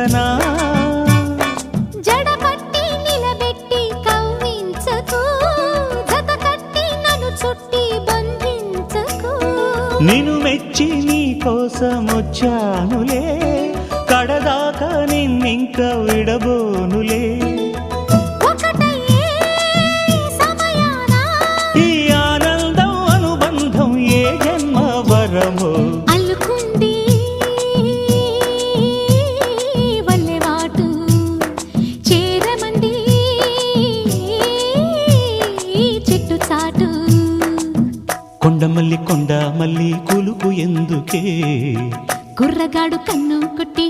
ఉండనా జడపట్టి నిలబెట్టి కవ్వించకు జత కట్టి నన్ను చుట్టి బంధించకు నిన్ను మెచ్చి నీ కోసం వచ్చానులే కడదాకా నిన్నింక విడబోనులే ఒకటయ్యే సమయాన ఈ ఆనందం అనుబంధం ఏ జన్మ వరమో అల్లుకుంది వల్లెవాటు చేరమంది చెట్టు చాటు కొండ మల్లి కులుకు ఎందుకే కుర్రగాడు కన్ను కొట్టి